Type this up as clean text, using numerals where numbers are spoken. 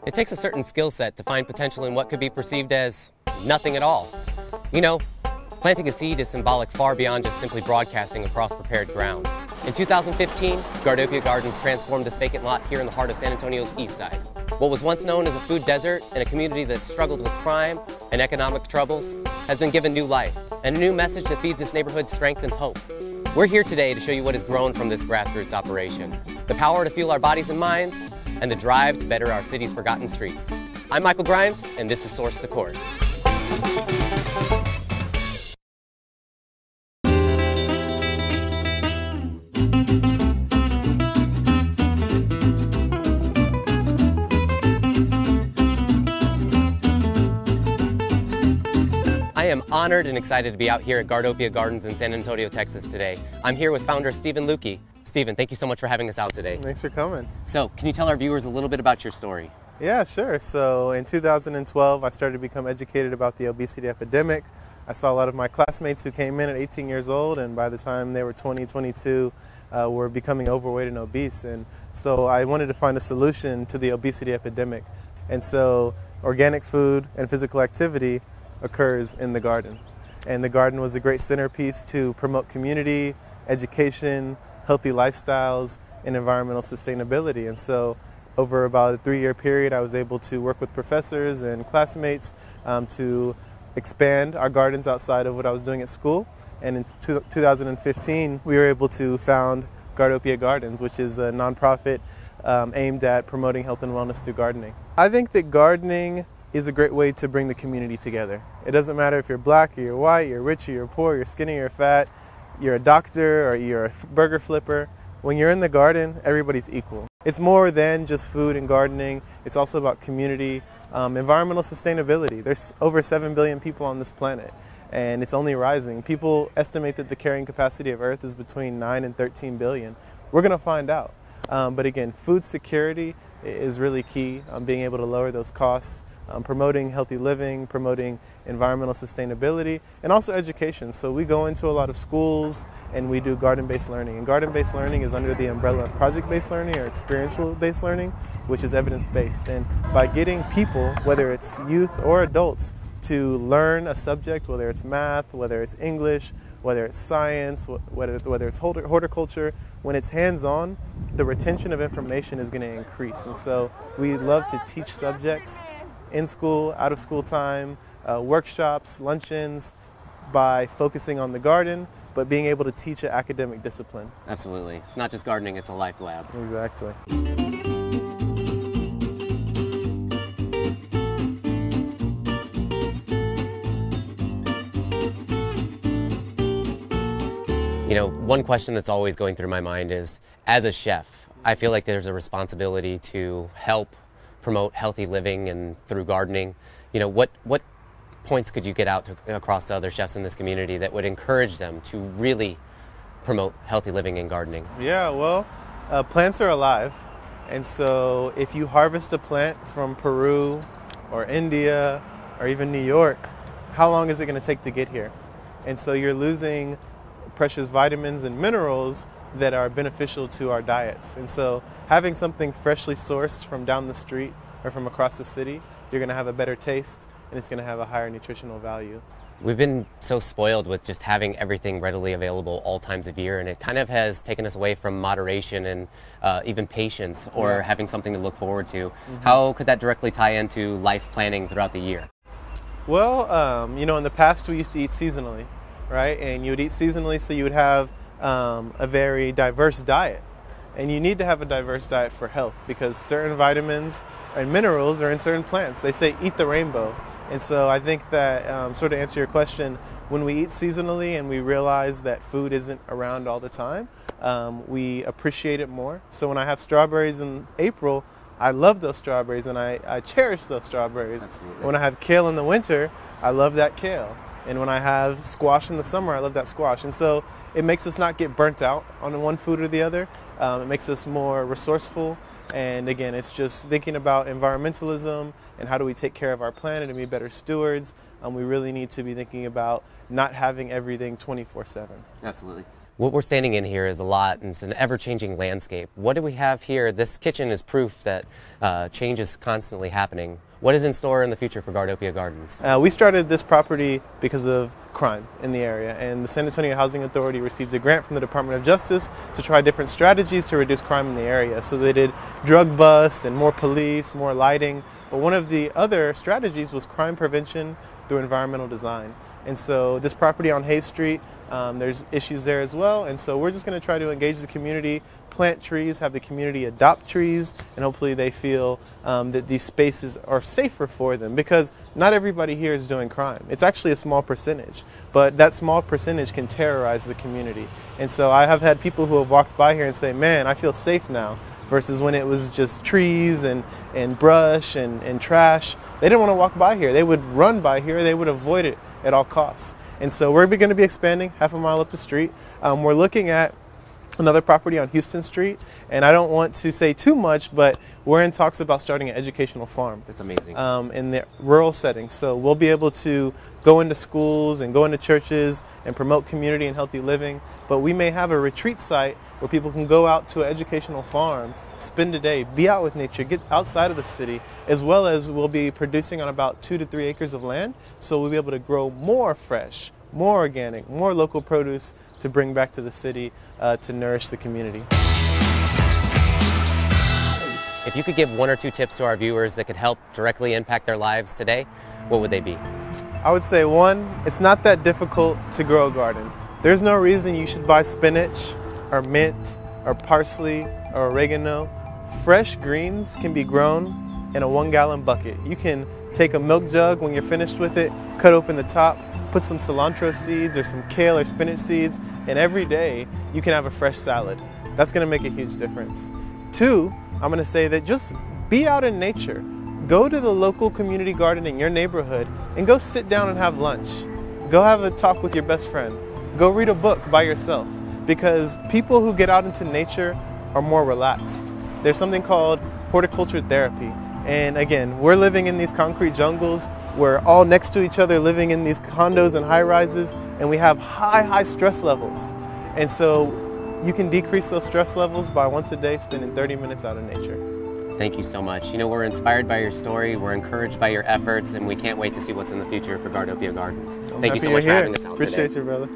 It takes a certain skill set to find potential in what could be perceived as nothing at all. You know, planting a seed is symbolic far beyond just simply broadcasting across prepared ground. In 2015, Gardopia Gardens transformed this vacant lot here in the heart of San Antonio's east side. What was once known as a food desert and a community that struggled with crime and economic troubles has been given new life and a new message that feeds this neighborhood's strength and hope. We're here today to show you what has grown from this grassroots operation, the power to fuel our bodies and minds, and the drive to better our city's forgotten streets. I'm Michael Grimes, and this is Source to Course. I am honored and excited to be out here at Gardopia Gardens in San Antonio, Texas today. I'm here with founder Stephen Lukey. Stephen, thank you so much for having us out today. Thanks for coming. So, can you tell our viewers a little bit about your story? Yeah, sure. So in 2012, I started to become educated about the obesity epidemic. I saw a lot of my classmates who came in at 18 years old, and by the time they were 20, 22, were becoming overweight and obese. And so I wanted to find a solution to the obesity epidemic. And so organic food and physical activity occurs in the garden. And the garden was a great centerpiece to promote community, education, healthy lifestyles, and environmental sustainability. And so over about a 3-year period, I was able to work with professors and classmates to expand our gardens outside of what I was doing at school. And in 2015, we were able to found Gardopia Gardens, which is a nonprofit aimed at promoting health and wellness through gardening. I think that gardening is a great way to bring the community together. It doesn't matter if you're black or you're white, you're rich or you're poor, you're skinny or you're fat, you're a doctor or you're a burger flipper. When you're in the garden, everybody's equal. It's more than just food and gardening. It's also about community, environmental sustainability. There's over 7 billion people on this planet, and it's only rising. People estimate that the carrying capacity of Earth is between 9 and 13 billion. We're going to find out. But again, food security is really key, being able to lower those costs. Promoting healthy living, promoting environmental sustainability, and also education. So we go into a lot of schools and we do garden-based learning. And garden-based learning is under the umbrella of project-based learning or experiential-based learning, which is evidence-based. And by getting people, whether it's youth or adults, to learn a subject, whether it's math, whether it's English, whether it's science, whether it's horticulture, when it's hands-on, the retention of information is going to increase. And so we love to teach subjects in school, out of school time, workshops, luncheons, by focusing on the garden, but being able to teach an academic discipline. Absolutely. It's not just gardening, it's a life lab. Exactly. You know, one question that's always going through my mind is, as a chef, I feel like there's a responsibility to help promote healthy living and through gardening. You know, what points could you get out across to other chefs in this community that would encourage them to really promote healthy living and gardening? Yeah, well, plants are alive. And so if you harvest a plant from Peru or India or even New York, how long is it going to take to get here? And so you're losing precious vitamins and minerals that are beneficial to our diets. And so having something freshly sourced from down the street or from across the city, you're going to have a better taste and it's going to have a higher nutritional value. We've been so spoiled with just having everything readily available all times of year, and it kind of has taken us away from moderation and even patience or having something to look forward to. Mm-hmm. How could that directly tie into life planning throughout the year? Well, you know, in the past we used to eat seasonally, right? And you would eat seasonally so you would have a very diverse diet. And you need to have a diverse diet for health because certain vitamins and minerals are in certain plants. They say eat the rainbow. And so I think that, sort of answer your question, when we eat seasonally and we realize that food isn't around all the time, we appreciate it more. So when I have strawberries in April, I love those strawberries and I cherish those strawberries. Absolutely. When I have kale in the winter, I love that kale. And when I have squash in the summer, I love that squash. And so it makes us not get burnt out on one food or the other. It makes us more resourceful. And again, it's just thinking about environmentalism and how do we take care of our planet and be better stewards. We really need to be thinking about not having everything 24/7. Absolutely. What we're standing in here is a lot, and it's an ever-changing landscape. What do we have here? This kitchen is proof that change is constantly happening. What is in store in the future for Gardopia Gardens? We started this property because of crime in the area, and the San Antonio Housing Authority received a grant from the Department of Justice to try different strategies to reduce crime in the area. So they did drug busts and more police, more lighting, but one of the other strategies was crime prevention through environmental design. And so this property on Hayes Street, there's issues there as well, and so we're just going to try to engage the community, plant trees, have the community adopt trees, and hopefully they feel that these spaces are safer for them, because not everybody here is doing crime. It's actually a small percentage, but that small percentage can terrorize the community. And so I have had people who have walked by here and say, man, I feel safe now, versus when it was just trees and brush and trash. They didn't want to walk by here. They would run by here. They would avoid it at all costs. And so we're going to be expanding half a mile up the street. We're looking at another property on Houston Street, and I don't want to say too much, but we're in talks about starting an educational farm. That's amazing. In the rural setting. So we'll be able to go into schools and go into churches and promote community and healthy living, but we may have a retreat site where people can go out to an educational farm, spend a day, be out with nature, get outside of the city, as well as we'll be producing on about 2 to 3 acres of land, so we'll be able to grow more fresh, more organic, more local produce to bring back to the city to nourish the community. If you could give 1 or 2 tips to our viewers that could help directly impact their lives today, what would they be? I would say, 1, it's not that difficult to grow a garden. There's no reason you should buy spinach or mint or parsley or oregano. Fresh greens can be grown in a 1-gallon bucket. You can take a milk jug when you're finished with it, cut open the top, put some cilantro seeds or some kale or spinach seeds, and every day you can have a fresh salad. That's going to make a huge difference. 2, I'm going to say that just be out in nature. Go to the local community garden in your neighborhood and go sit down and have lunch. Go have a talk with your best friend. Go read a book by yourself, because people who get out into nature are more relaxed. There's something called horticulture therapy. And again, we're living in these concrete jungles. We're all next to each other, living in these condos and high rises, and we have high stress levels. And so you can decrease those stress levels by once a day spending 30 minutes out in nature. Thank you so much. You know, we're inspired by your story, we're encouraged by your efforts, and we can't wait to see what's in the future for Gardopia Gardens. Thank you so much for having us out today. Appreciate you, brother.